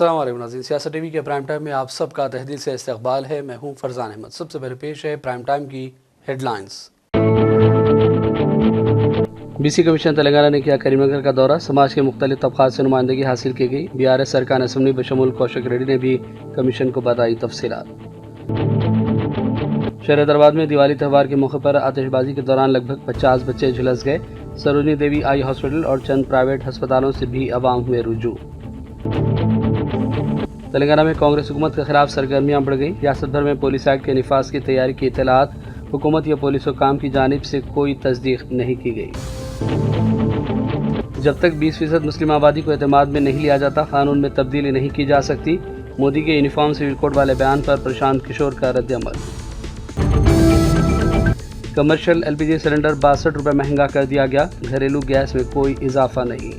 अस्सलाम वालेकुम नाज़रीन, सियासत टीवी के प्राइम टाइम में आप सबका तहे दिल से इस्तकबाल है। मैं हूं फरजान अहमद। सबसे पहले पेश है प्राइम टाइम की हेडलाइंस। बीसी कमीशन तेलंगाना ने किया करीमनगर का दौरा। समाज के मुख्तलिफ तबकात से नुमाइंदगी हासिल की गई। BRS सरकार असम्बली बशमूल कौशिक रेड्डी ने भी कमीशन को बताई तफसीलात। शहर हैदराबाद में दिवाली त्यौहार के मौके पर आतिशबाजी के दौरान लगभग 50 बच्चे झुलस गए। सरोजनी देवी आई हॉस्पिटल और चंद प्राइवेट अस्पतालों से भी अवाम हुए रुजू। तेलंगाना में कांग्रेस हुकूमत के खिलाफ सरगर्मियां बढ़ गई। रियासत भर में पुलिस एक्ट के निफाज की तैयारी की इत्तलात। हुकूमत या पुलिस हुकाम की जानिब से कोई तस्दीक नहीं की गई। जब तक 20% मुस्लिम आबादी को एतमाद में नहीं लिया जाता, कानून में तब्दीली नहीं की जा सकती। मोदी के यूनिफॉर्म सिविल कोड वाले बयान पर प्रशांत किशोर का रद्द-ए-अमल। कमर्शियल LPG सिलेंडर 62 रुपये महंगा कर दिया गया। घरेलू गैस में कोई इजाफा नहीं।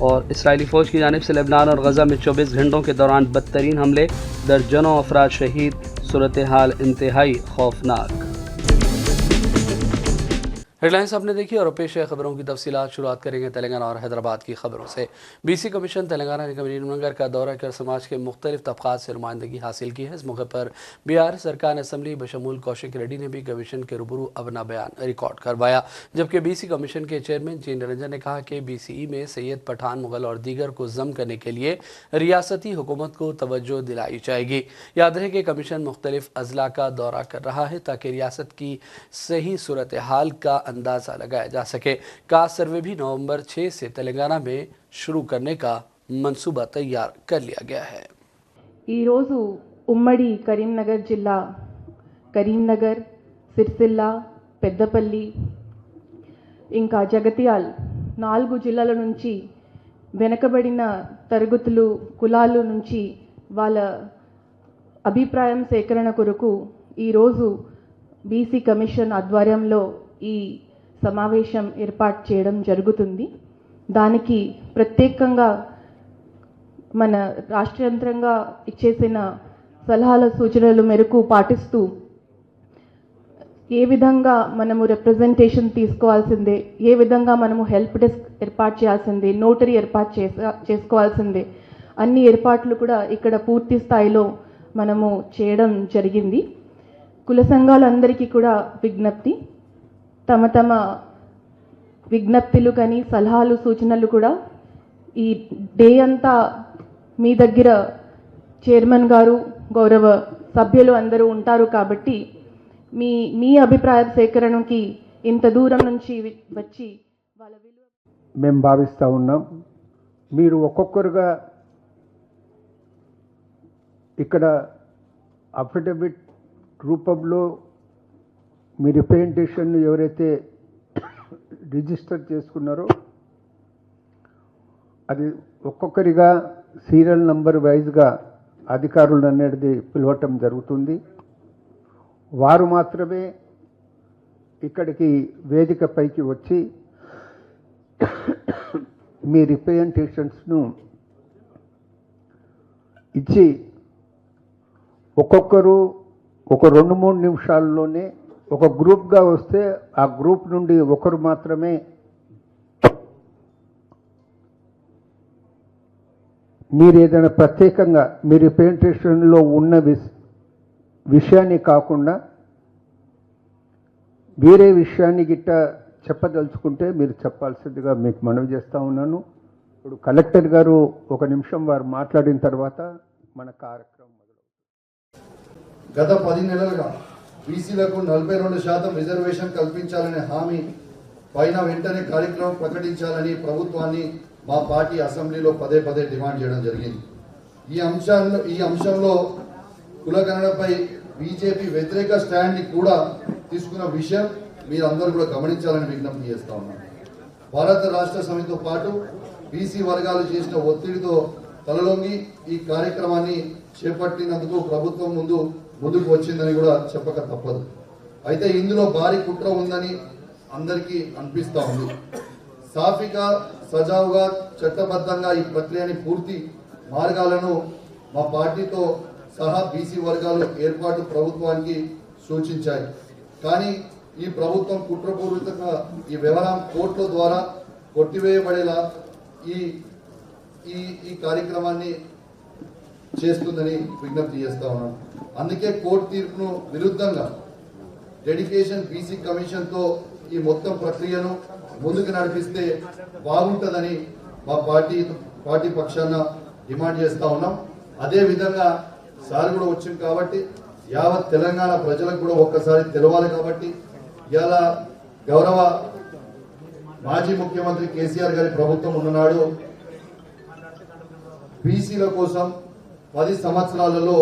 और इसराइली फौज की जानिब से लेबनान और गजा में 24 घंटों के दौरान बदतरीन हमले, दर्जनों अफराद शहीद, सूरत हाल इंतहाई खौफनाक। हेडलाइंस आपने देखी और पेश है खबरों की तफसीलात। शुरुआत करेंगे तेलंगाना और हैदराबाद की खबरों से। BC कमीशन तेलंगाना ने करीमनगर का दौरा कर समाज के मुख्तलिफ तबकात से नुमाइंदगी हासिल की है। इस मौके पर BRS सरकार असम्बली बशमूल कौशिक रेड्डी ने भी कमीशन के रूबरू अपना बयान रिकॉर्ड करवाया। जबकि BC कमीशन के चेयरमैन जी निरंजन ने कहा कि BCE में सैयद पठान मुगल और दीगर को जम करने के लिए रियासती हुकूमत को तवज्जो दिलाई जाएगी। याद रहे कि कमीशन मुख्तलिफ अजला का दौरा कर रहा है ताकि रियासत की सही सूरत हाल का अंदाज़ा लगाया जा सके। कास्ट सर्वे भी नवंबर 6 से तेलंगाना में शुरू करने का मंसूबा तैयार कर लिया गया है। ఈ రోజు ఉమ్మడి కరీంనగర్ జిల్లా కరీంనగర్, సిరిసిల్ల, పెద్దపల్లి ఇంకా జగిత్యాల 4 జిల్లాల నుంచి వెనుకబడిన తరగతులు కులాల నుంచి వాళ్ళ అభిప్రాయం సేకరణ కొరకు ఈ రోజు BC కమిషన్ ఆధ్వర్యంలో ఈ సమావేశం ఏర్పాటు చేయడం జరుగుతుంది। దానికి ప్రత్యేకంగా మన రాష్ట్ర యంత్రంగా ఇచ్చేసిన సలహాల సూచనల మేరకు పాటిస్తూ ఏ విధంగా మనము రిప్రజెంటేషన్ తీసుకోవాల్సిందే, ఏ విధంగా మనము హెల్ప్ డెస్క్ ఏర్పాటు చేయాల్సిందే, నోటరీ ఏర్పాటు చేసుకోవాల్సిందే, అన్ని ఏర్పాట్లు కూడా ఇక్కడ పూర్తి స్థాయిలో మనము చేయడం జరిగింది। కుల సంఘాలందరికీ కూడా విజ్ఞప్తి, తమ తమ విజ్ఞప్తులు కానీ సలహాలు సూచనలు కూడా ఈ డే అంతా మీ దగ్గర చైర్మన్ గారు, గౌరవ సభ్యులు అందరూ ఉంటారు కాబట్టి మీ అభిప్రాయ సేకరణకి ఇంత దూరం నుంచి వచ్చి వాళ్ళ విలువ మేము భావిస్తూ ఉన్నాం। మీరు ఒక్కొక్కరుగా ఇక్కడ అఫిడవిట్ రూపంలో మీ రిప్రజెంటేషన్ ఎవరైతే రిజిస్టర్ చేసుకున్నారో అది ఒక్కొక్కరిగా సీరియల్ నంబర్ వైజ్గా అధికారులు అనేది పిలవటం జరుగుతుంది। వారు మాత్రమే ఇక్కడికి వేదికపైకి వచ్చి మీ రిప్రజెంటేషన్స్ను ఇచ్చి ఒక్కొక్కరు ఒక 2-3 నిమిషాల్లోనే ఒక గ్రూప్గా వస్తే ఆ గ్రూప్ నుండి ఒకరు మాత్రమే మీరు ఏదైనా ప్రత్యేకంగా మీ రిప్రజెంటేషన్లో ఉన్న విషయాన్ని కాకుండా వేరే విషయాన్ని గిట్ట చెప్పదలుచుకుంటే మీరు చెప్పాల్సిందిగా మీకు మనవి చేస్తూ ఉన్నాను। ఇప్పుడు కలెక్టర్ గారు 1 నిమిషం వారు మాట్లాడిన తర్వాత మన కార్యక్రమం మొదలవుతుంది। గత 10 నెలలుగా బీసీలకు 42% రిజర్వేషన్ కల్పించాలనే హామీ పైన వెంటనే కార్యక్రమం ప్రకటించాలని ప్రభుత్వాన్ని మా పార్టీ అసెంబ్లీలో పదే పదే డిమాండ్ చేయడం జరిగింది। ఈ అంశంలో కులగణనపై బీజేపీ వ్యతిరేక స్టాండ్ని కూడా తీసుకున్న విషయం మీరందరూ కూడా గమనించాలని విజ్ఞప్తి చేస్తా ఉన్నాను। భారత రాష్ట్ర సమితితో పాటు బీసీ వర్గాలు చేసిన ఒత్తిడితో తలలొంగి ఈ కార్యక్రమాన్ని చేపట్టినందుకు ప్రభుత్వం ముందుకు వచ్చిందని కూడా చెప్పక తప్పదు। అయితే ఇందులో భారీ కుట్ర ఉందని అందరికీ అనిపిస్తూ ఉంది। సాఫీగా సజావుగా చట్టబద్ధంగా ఈ ప్రక్రియని పూర్తి మార్గాలను మా పార్టీతో సహా బీసీ వర్గాలు ఏర్పాటు ప్రభుత్వానికి సూచించాయి। కానీ ఈ ప్రభుత్వం కుట్రపూరితంగా ఈ వ్యవహారం కోర్టుల ద్వారా కొట్టివేయబడేలా ఈ కార్యక్రమాన్ని చేస్తుందని విజ్ఞప్తి చేస్తా ఉన్నాను. అందుకే కోర్టు తీర్పును విరుద్ధంగా డెడికేషన్ బీసీ కమిషన్తో ఈ మొత్తం ప్రక్రియను ముందుకు నడిపిస్తే బాగుంటుందని మా పార్టీ పక్షాన డిమాండ్ చేస్తా ఉన్నాం. అదే విధంగా సార్ కూడా వచ్చింది కాబట్టి యావత్ తెలంగాణ ప్రజలకు కూడా ఒక్కసారి తెలవాలి కాబట్టి ఇలా గౌరవ మాజీ ముఖ్యమంత్రి కేసీఆర్ గారి ప్రభుత్వం ఉన్ననాడు బీసీల కోసం 10 సంవత్సరాలలో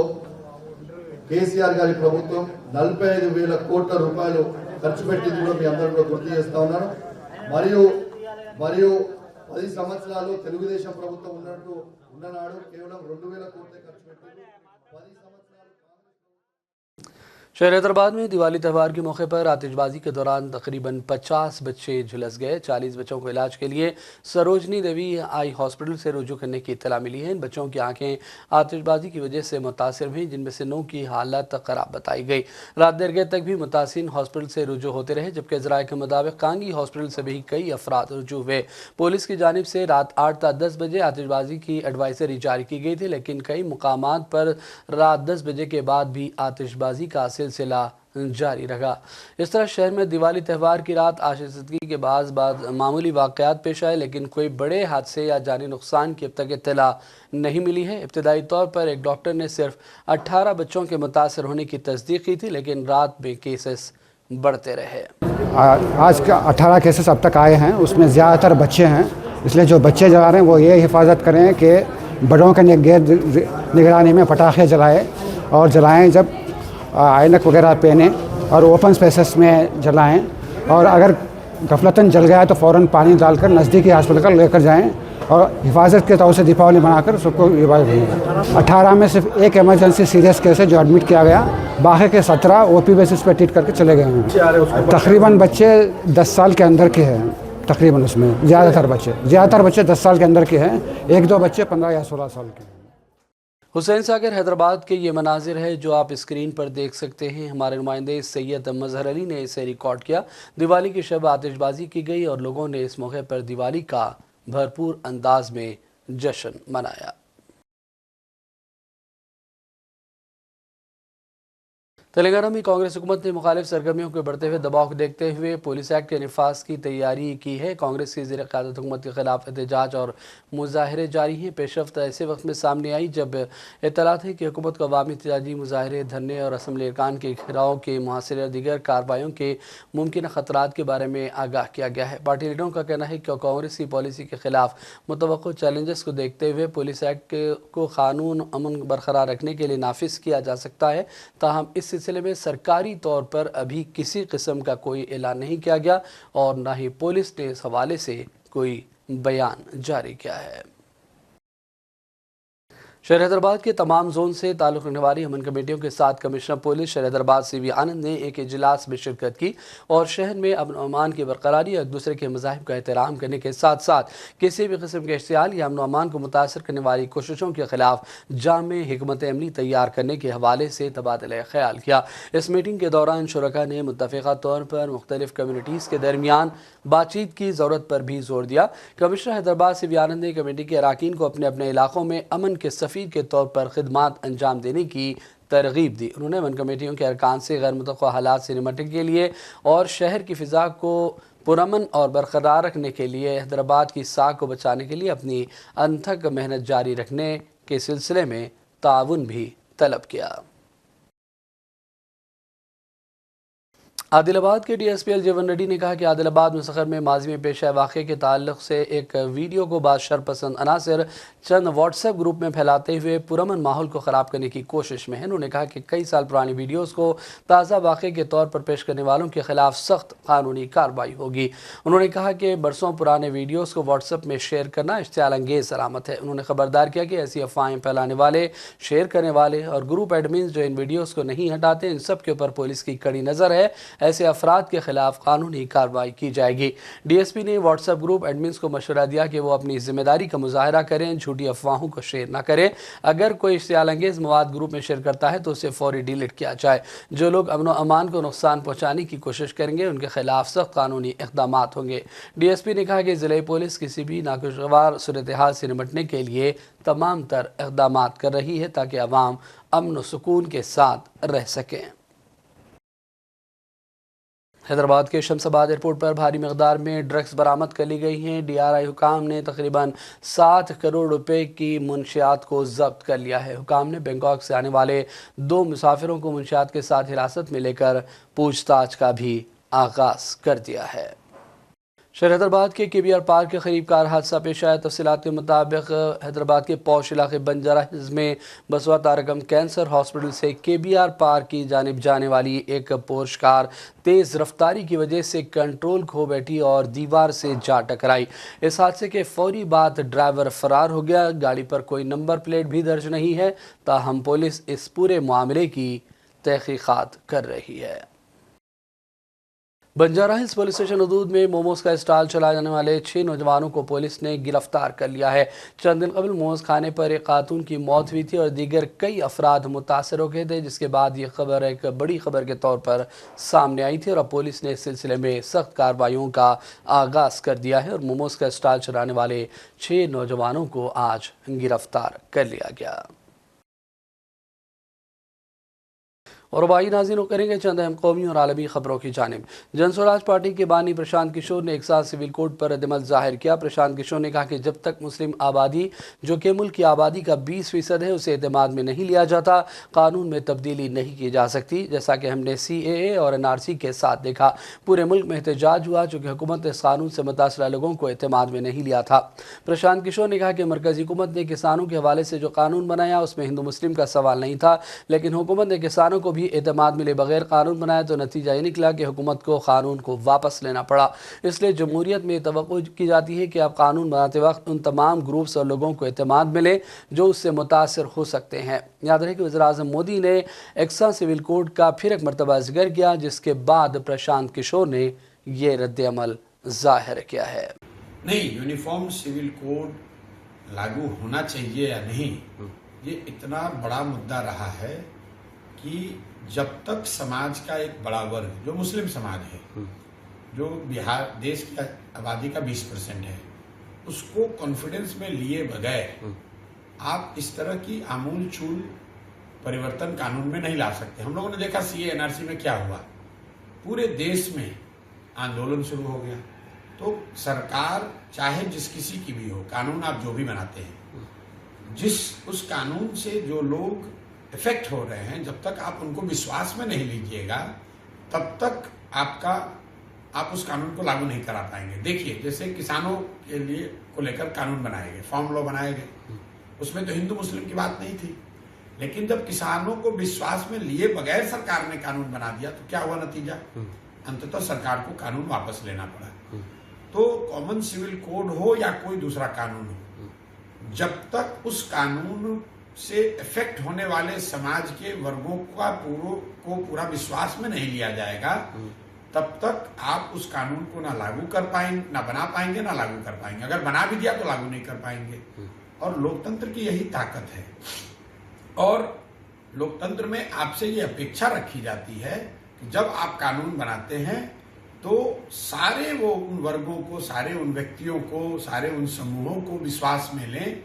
కేసీఆర్ గారి ప్రభుత్వం 45,000 కోట్ల రూపాయలు ఖర్చు పెట్టింది కూడా మీ అందరూ కూడా గుర్తు చేస్తా ఉన్నాను. మరియు 10 సంవత్సరాలు తెలుగుదేశం ప్రభుత్వం ఉన్ననాడు కేవలం 2,000 కోట్లే ఖర్చు పెట్టింది. 10 సంవత్సరాలు शहर हैदराबाद में दिवाली त्यौहार के मौके पर आतिशबाजी के दौरान तकरीबन 50 बच्चे झुलस गए। 40 बच्चों को इलाज के लिए सरोजनी देवी आई हॉस्पिटल से रुजू करने की इत्तला मिली है। इन बच्चों की आंखें आतिशबाजी की वजह से मुतासिर हुई, जिनमें से 9 की हालत खराब बताई गई। रात देर गए तक भी मुतासिन हॉस्पिटल से रुजू होते रहे, जबकि ज़राए के मुताबिक कांगी हॉस्पिटल से भी कई अफराद रुजू हुए। पुलिस की जानिब से रात 8 ता 10 बजे आतिशबाजी की एडवाइजरी जारी की गई थी, लेकिन कई मुकामात पर रात 10 बजे के बाद भी आतिशबाजी का सिलसिला जारी रहा। इस तरह शहर में दिवाली त्यौहार की रात आशिशदगी के बाद मामूली वाक़यात पेश आए, लेकिन कोई बड़े हादसे या जानी नुकसान की अब तक इत्तला नहीं मिली है। इब्तदाई तौर पर एक डॉक्टर ने सिर्फ 18 बच्चों के मुतासर होने की तस्दीक की थी, लेकिन रात में केसेस बढ़ते रहे। आज का 18 केसेस अब तक आए हैं, उसमें ज़्यादातर बच्चे हैं। इसलिए जो बच्चे जला रहे हैं वो ये हिफाजत करें कि बड़ों के निगरानी में पटाखे जलाएँ और जलाएँ जब ऐनक वगैरह पहने और ओपन स्पेसेस में जलाएं, और अगर गफलतन जल गया तो फ़ौरन पानी डालकर नज़दीकी हॉस्पिटल का लेकर जाएं और हिफाजत के तौर से दीपावली मनाकर सबको हिफाजत। 18 में सिर्फ एक इमरजेंसी सीरियस केस है जो एडमिट किया गया, बाकी के 17 ओपी बेसिस पर ट्रीट करके चले गए हैं। तकरीबन बच्चे 10 साल के अंदर के हैं, तकरीबन उसमें ज़्यादातर बच्चे 10 साल के अंदर के हैं, 1-2 बच्चे 15 या 16 साल के हैं। हुसैन सागर हैदराबाद के ये मनाजिर है जो आप स्क्रीन पर देख सकते हैं। हमारे नुमाइंदे सैयद मजहर अली ने इसे रिकॉर्ड किया। दिवाली की शब आतिशबाजी की गई और लोगों ने इस मौके पर दिवाली का भरपूर अंदाज में जश्न मनाया। तेलंगाना में कांग्रेस हुकूमत ने मुखालिफ सरगर्मियों के बढ़ते हुए दबाव को देखते हुए पुलिस एक्ट के निफाज की तैयारी की है। कांग्रेस की ज़ेर क़यादत हुकूमत के खिलाफ एहतजाज और मुजाहरे जारी हैं। पेशरफ्त ऐसे वक्त में सामने आई जब इत्तला थी कि हुकूमत को अवामी एहतजाजी मुजाहरे, धरने और असम्बली अरकान के घेराव के मुहासरे और दीगर कार्रवाइयों के मुमकिन ख़तरात के बारे में आगाह किया गया है। पार्टी लीडरों का कहना है कि कांग्रेस की पॉलिसी के खिलाफ मुतवक्को चैलेंजेस को देखते हुए पुलिस एक्ट को कानून अमन बरकरार रखने के लिए नाफिज किया जा सकता है। ताहम इस सिलसिले में सरकारी तौर पर अभी किसी किस्म का कोई ऐलान नहीं किया गया और न ही पुलिस ने इस हवाले से कोई बयान जारी किया है। शहर हैदराबाद के तमाम जोन से ताल्लुक़ रखने वाली अमन कमेटियों के साथ कमिश्नर पुलिस शहर हैदराबाद सीवी आनंद ने एक इजलास में शिरकत की और शहर में अमन अमान की बरकरारी और एक दूसरे के मज़ाहिब का एहतराम करने के साथ साथ किसी भी किस्म के इश्तियाल या अमन अमान को मुतासर करने वाली कोशिशों के खिलाफ जामे हिकमत अमली तैयार करने के हवाले से तबादला ख्याल किया। इस मीटिंग के दौरान शुरका ने मुत्तफ़िक़ा तौर पर मुख्तलिफ कम्यूनिटीज़ के दरमियान बातचीत की ज़रूरत पर भी जोर दिया। कमिश्नर हैदराबाद सीवी आनंद ने कमेटी के अरकान को अपने अपने इलाकों में अमन के सफ़ीर के तौर पर खिदमात अंजाम देने की तरगीब दी। उन्होंने वन कमेटियों के अरकान से गैर मुतवक्को हालात से निपटने के लिए और शहर की फ़िज़ा को पुरअमन और बरकरार रखने के लिए हैदराबाद की साख को बचाने के लिए अपनी अनथक मेहनत जारी रखने के सिलसिले में ताउन भी तलब किया। आदिलाबाद के DSP जीवन रेड्डी ने कहा कि आदिलाबाद मुसखर में माजी में पेश आए वाक़े के ताल्लुक़ से एक वीडियो को बाद शरपसंद अनासर चंद व्हाट्सएप ग्रुप में फैलाते हुए पुरअमन माहौल को ख़राब करने की कोशिश में है। उन्होंने कहा कि कई साल पुरानी वीडियोज़ को ताज़ा वाक़े के तौर पर पेश करने वालों के खिलाफ सख्त कानूनी कार्रवाई होगी। उन्होंने कहा कि बरसों पुराने वीडियोज़ को व्हाट्सएप में शेयर करना इश्तियाल अंगेज़ अलामत है। उन्होंने खबरदार किया कि ऐसी अफवाहें फैलाने वाले, शेयर करने वाले और ग्रुप एडमिन जो इन वीडियोज़ को नहीं हटाते, इन सब के ऊपर पुलिस की कड़ी नज़र है। ऐसे अफराद के खिलाफ कानूनी कार्रवाई की जाएगी। DSP ने व्हाट्सएप ग्रुप एडमिन्स को मशवरा दिया कि वो अपनी जिम्मेदारी का मुजाहरा करें, झूठी अफवाहों को शेयर न करें। अगर कोई इश्तियाल अंगेज मवाद ग्रुप में शेयर करता है तो उसे फौरी डिलीट किया जाए। जो लोग अमन व अमान को नुकसान पहुँचाने की कोशिश करेंगे उनके खिलाफ सख्त कानूनी इक़दाम होंगे। DSP ने कहा कि ज़िले पुलिस किसी भी नाखुशगवार सूरत हाल से निपटने के लिए तमाम तर इक़दाम कर रही है ताकि अवाम अमन व सुकून के साथ रह सकें। हैदराबाद के शमसाबाद एयरपोर्ट पर भारी मकदार में ड्रग्स बरामद कर ली गई हैं। DRI हुकाम ने तकरीबन 7 करोड़ रुपए की मुंशियात को जब्त कर लिया है। हुकाम ने बैंकॉक से आने वाले 2 मुसाफिरों को मुंशियात के साथ हिरासत में लेकर पूछताछ का भी आगाज कर दिया है। शहर हैदराबाद के KBR पार्क के करीब कार हादसा पेश आया। तफसीलात के मुताबिक हैदराबाद के पौश इलाके बंजारा हिल्स में बसवा तारकम कैंसर हॉस्पिटल से KBR पार्क की जानिब जाने वाली एक पोर्श कार तेज़ रफ्तारी की वजह से कंट्रोल खो बैठी और दीवार से जा टकराई। इस हादसे के फौरी बाद ड्राइवर फरार हो गया। गाड़ी पर कोई नंबर प्लेट भी दर्ज नहीं है। ताहम पुलिस इस पूरे मामले की तहकीकात कर रही है। बंजारा हिल्स पुलिस स्टेशन हदूद में मोमोज का स्टॉल चलाए जाने वाले 6 नौजवानों को पुलिस ने गिरफ्तार कर लिया है। चंद दिन कबल मोमोज खाने पर एक खातून की मौत हुई थी और दीगर कई अफराद मुतासर हो गए थे, जिसके बाद ये खबर एक बड़ी खबर के तौर पर सामने आई थी और अब पुलिस ने इस सिलसिले में सख्त कार्रवाइयों का आगाज़ कर दिया है और मोमोज का स्टॉल चलाने वाले 6 नौजवानों को आज गिरफ्तार कर लिया गया। और भाई नाज़रीन करेंगे चंद अहम कौमी और आलमी खबरों की जानिब। जनस्वराज पार्टी के बानी प्रशांत किशोर ने एक साथ सिविल कोड पर रद्दमल जाहिर किया। प्रशांत किशोर ने कहा कि जब तक मुस्लिम आबादी जो कि मुल्क की आबादी का 20% है उसे एतमाद में नहीं लिया जाता, कानून में तब्दीली नहीं की जा सकती। जैसा कि हमने CAA और NRC के साथ देखा, पूरे मुल्क में एहतजाज हुआ चूँकि हुकूमत ने इस कानून से मुतासरा लोगों को एतमाद में नहीं लिया था। प्रशांत किशोर ने कहा कि मरकज़ी हुकूमत ने किसानों के हवाले से जो कानून बनाया उसमें हिंदू मुस्लिम का सवाल नहीं था, लेकिन हुकूमत ने किसानों को भी एतमाद मिले बगैर कानून बनाया तो नतीजा ये निकला कि हुकूमत को कानून को वापस लेना पड़ा। इसलिए जमहूरियत में तवक्को की जाती है कि आप कानून बनाते वक्त उन तमाम ग्रुप्स और लोगों को एतमाद मिले जो उससे मुतासर हो सकते हैं। याद रहे कि वज़ीर-ए-आज़म मोदी ने एक्सा सिविल कोड का फिर एक मरतबा जिक्र किया, जिसके बाद प्रशांत किशोर ने ये रद्द-ए-अमल जाहिर किया है। नहीं, यूनिफॉर्म सिविल कोड लागू होना चाहिए या नहीं, ये इतना बड़ा मुद्दा रहा है कि जब तक समाज का एक बड़ा वर्ग जो मुस्लिम समाज है, जो बिहार देश की आबादी का 20% है, उसको कॉन्फिडेंस में लिए बगैर आप इस तरह की आमूल चूल परिवर्तन कानून में नहीं ला सकते। हम लोगों ने देखा CAA NRC में क्या हुआ, पूरे देश में आंदोलन शुरू हो गया। तो सरकार चाहे जिस किसी की भी हो, कानून आप जो भी बनाते हैं, उस कानून से जो लोग इफेक्ट हो रहे हैं, जब तक आप उनको विश्वास में नहीं लीजिएगा तब तक आप उस कानून को लागू नहीं करा पाएंगे। देखिए, जैसे किसानों के लिए को लेकर कानून बनाए गए, फार्म लॉ बनाए गए, उसमें तो हिंदू मुस्लिम की बात नहीं थी, लेकिन जब किसानों को विश्वास में लिए बगैर सरकार ने कानून बना दिया तो क्या हुआ नतीजा? अंततः सरकार को कानून वापस लेना पड़ा। तो कॉमन सिविल कोड हो या कोई दूसरा कानून हो, जब तक उस कानून से इफेक्ट होने वाले समाज के वर्गों का पूरा विश्वास में नहीं लिया जाएगा, तब तक आप उस कानून को ना लागू कर पाएंगे, ना बना पाएंगे, ना लागू कर पाएंगे। अगर बना भी दिया तो लागू नहीं कर पाएंगे। और लोकतंत्र की यही ताकत है। और लोकतंत्र में आपसे ये अपेक्षा रखी जाती है कि जब आप कानून बनाते हैं तो सारे वो उन वर्गों को, सारे उन व्यक्तियों को, सारे उन समूहों को विश्वास में लें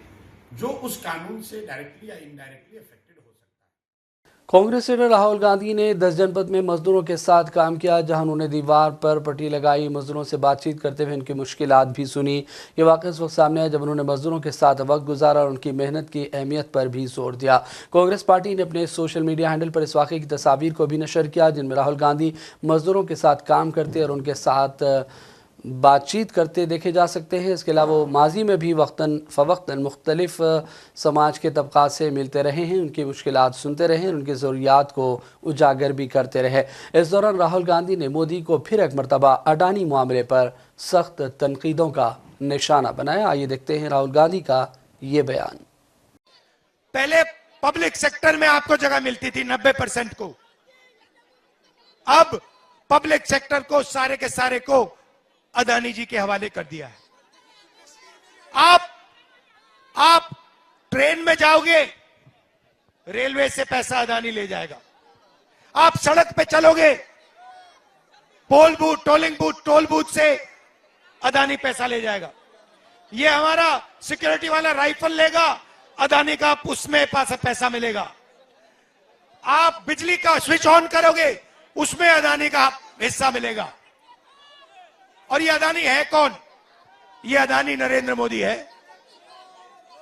जो उस कानून से डायरेक्टली या इनडायरेक्टली अफेक्टेड हो सकता है। कांग्रेस लीडर राहुल गांधी ने 10 जनपद में मजदूरों के साथ काम किया, जहां उन्होंने दीवार पर पट्टी लगाई, मजदूरों से बातचीत करते हुए उनकी मुश्किलात भी सुनी। ये वाक़या इस वक्त सामने आया जब उन्होंने मजदूरों के साथ वक्त गुजारा और उनकी मेहनत की अहमियत पर भी जोर दिया। कांग्रेस पार्टी ने अपने सोशल मीडिया हैंडल पर इस वाक़े की तस्वीर को भी नशर किया, जिनमें राहुल गांधी मजदूरों के साथ काम करते और उनके साथ बातचीत करते देखे जा सकते हैं। इसके अलावा वो माजी में भी वक्तन फ़वक्तन मुख्तलिफ समाज के तबक़ात से मिलते रहे हैं, उनकी मुश्किलात सुनते रहे, उनकी ज़रूरियात को उजागर भी करते रहे। इस दौरान राहुल गांधी ने मोदी को फिर एक मरतबा अडानी मामले पर सख्त तनकीदों का निशाना बनाया। आइए देखते हैं राहुल गांधी का ये बयान। पहले पब्लिक सेक्टर में आपको जगह मिलती थी 90% को, अब पब्लिक सेक्टर को सारे के सारे को अदानी जी के हवाले कर दिया है। आप ट्रेन में जाओगे, रेलवे से पैसा अदानी ले जाएगा। आप सड़क पे चलोगे, poll booth, tolling booth, toll booth से अदानी पैसा ले जाएगा। ये हमारा सिक्योरिटी वाला राइफल लेगा, अदानी का उसमें पैसा मिलेगा। आप बिजली का स्विच ऑन करोगे, उसमें अदानी का हिस्सा मिलेगा। और ये अदानी है कौन? ये अदानी नरेंद्र मोदी है।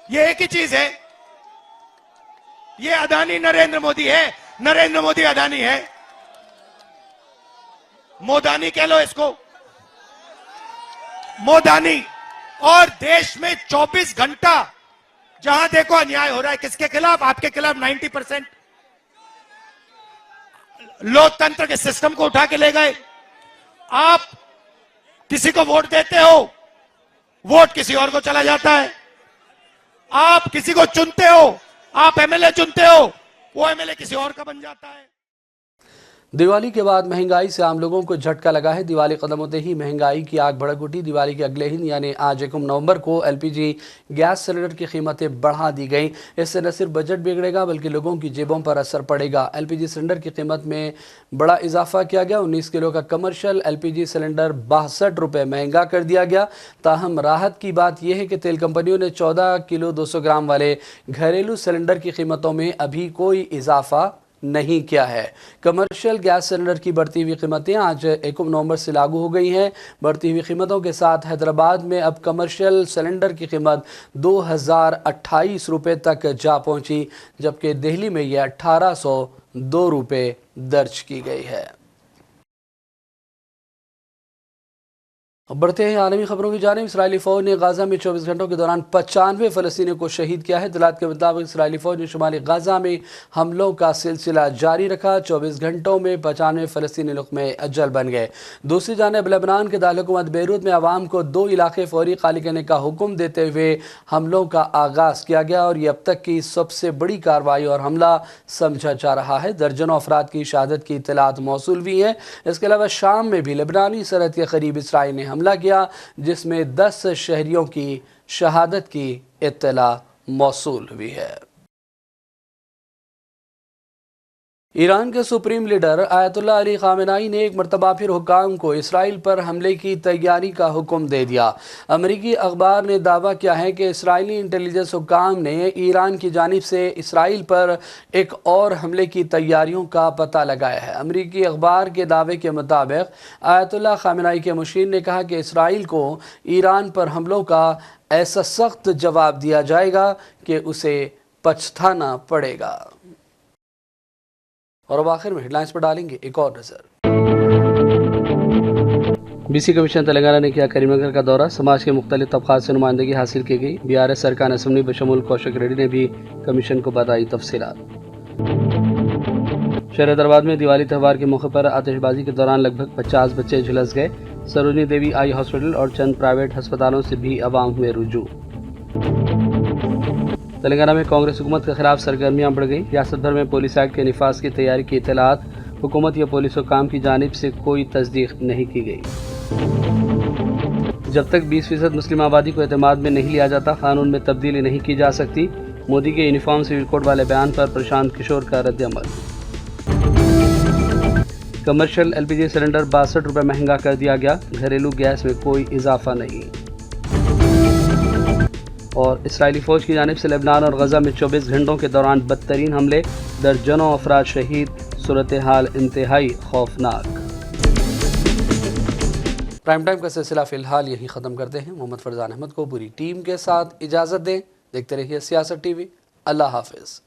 ये एक ही चीज है, ये अदानी नरेंद्र मोदी है, नरेंद्र मोदी अदानी है। मोदानी कह लो इसको, मोदानी। और देश में 24 घंटा जहां देखो अन्याय हो रहा है। किसके खिलाफ? आपके खिलाफ। 90% लोकतंत्र के सिस्टम को उठा के ले गए। आप किसी को वोट देते हो, वोट किसी और को चला जाता है। आप किसी को चुनते हो, आप एमएलए चुनते हो, वो एमएलए किसी और का बन जाता है। दिवाली के बाद महंगाई से आम लोगों को झटका लगा है। दिवाली कदम होते ही महंगाई की आग भड़क उठी। दिवाली के अगले दिन यानी आज 1 नवंबर को एलपीजी गैस सिलेंडर की कीमतें बढ़ा दी गई। इससे न सिर्फ बजट बिगड़ेगा बल्कि लोगों की जेबों पर असर पड़ेगा। एलपीजी सिलेंडर की कीमत में बड़ा इजाफा किया गया। 19 किलो का कमर्शियल एलपीजी सिलेंडर 62 रुपये महंगा कर दिया गया। ताहम राहत की बात यह है कि तेल कंपनियों ने 14 किलो 200 ग्राम वाले घरेलू सिलेंडर की कीमतों में अभी कोई इजाफा नहीं किया है। कमर्शियल गैस सिलेंडर की बढ़ती हुई कीमतें आज 1 नवंबर से लागू हो गई हैं। बढ़ती हुई कीमतों के साथ हैदराबाद में अब कमर्शियल सिलेंडर की कीमत 2028 रुपये तक जा पहुंची, जबकि दिल्ली में यह 1802 रुपये दर्ज की गई है। अब बढ़ते हैं आलमी खबरों की जानिब। इसराइली फ़ौज ने गाज़ा में 24 घंटों के दौरान 95 फ़लस्तीनियों को शहीद किया है। इत्तलात के मुताबिक इसराइली फ़ौज ने शुमाली गाज़ा में हमलों का सिलसिला जारी रखा। 24 घंटों में 95 फ़लस्तीनी लुक़्मे अजल बन गए। दूसरी जानिब लेबनान के दारकूमत बेरूत में आवाम को 2 इलाके फौरी खाली करने का हुक्म देते हुए हमलों का आगाज़ किया गया और ये अब तक की सबसे बड़ी कार्रवाई और हमला समझा जा रहा है। दर्जनों अफराद की शहादत की इत्तलात मौसूल हुई हैं। इसके अलावा शाम में भी लेबनानी सरहद के करीब इसराइल ने हमला किया, जिसमें 10 शहरियों की शहादत की इत्तला मौसूल हुई है। ईरान के सुप्रीम लीडर आयतुल्लाह अली खामेनाई ने एक मरतबा फिर हुक्काम को इसराइल पर हमले की तैयारी का हुक्म दे दिया। अमरीकी अखबार ने दावा किया है कि इसराइली इंटेलिजेंस हुक्काम ने ईरान की जानिब से इसराइल पर एक और हमले की तैयारियों का पता लगाया है। अमरीकी अखबार के दावे के मुताबिक आयतुल्लाह खामेनाई के मुशीर ने कहा कि इसराइल को ईरान पर हमलों का ऐसा सख्त जवाब दिया जाएगा कि उसे पछताना पड़ेगा। और अब आखिर में हेडलाइंस पर डालेंगे एक और नजर। बीसी कमीशन तेलंगाना ने किया करीमनगर का दौरा। समाज के मुख्तलिफ तबकात से नुमाइंदगी हासिल की गई। बीआरएस सरकार असम्बली बशमूल कौशिक रेड्डी ने भी कमीशन को बताई तफसीलात। शहर हैदराबाद में दिवाली त्यौहार के मौके पर आतिशबाजी के दौरान लगभग 50 बच्चे झुलस गए। सरोजनी देवी आई हॉस्पिटल और चंद प्राइवेट अस्पतालों से भी अवाम हुए रुजू। तेलंगाना में कांग्रेस हुकूमत के खिलाफ सरगर्मियां बढ़ गई। रियासत भर में पुलिस एक्ट के निफाज की तैयारी की इत्तलात। हुकूमत या पुलिस हुकाम की जानिब से कोई तस्दीक नहीं की गई। जब तक 20% मुस्लिम आबादी को एतमाद में नहीं लिया जाता, कानून में तब्दीली नहीं की जा सकती। मोदी के यूनिफॉर्म सिविल कोड वाले बयान पर प्रशांत किशोर का रद्द-ए-अमल। कमर्शियल एलपीजी सिलेंडर 62 रुपये महंगा कर दिया गया। घरेलू गैस में कोई इजाफा नहीं। और इसराइली फ़ौज की जानिब से लेबनान और गजा में 24 घंटों के दौरान बदतरीन हमले, दर्जनों अफराद शहीद, सूरत हाल इंतहाई खौफनाक। प्राइम टाइम का सिलसिला फ़िलहाल यहीं ख़त्म करते हैं। मोहम्मद फरजान अहमद को पूरी टीम के साथ इजाज़त दें। देखते रहिए सियासत टीवी। अल्लाह हाफिज़।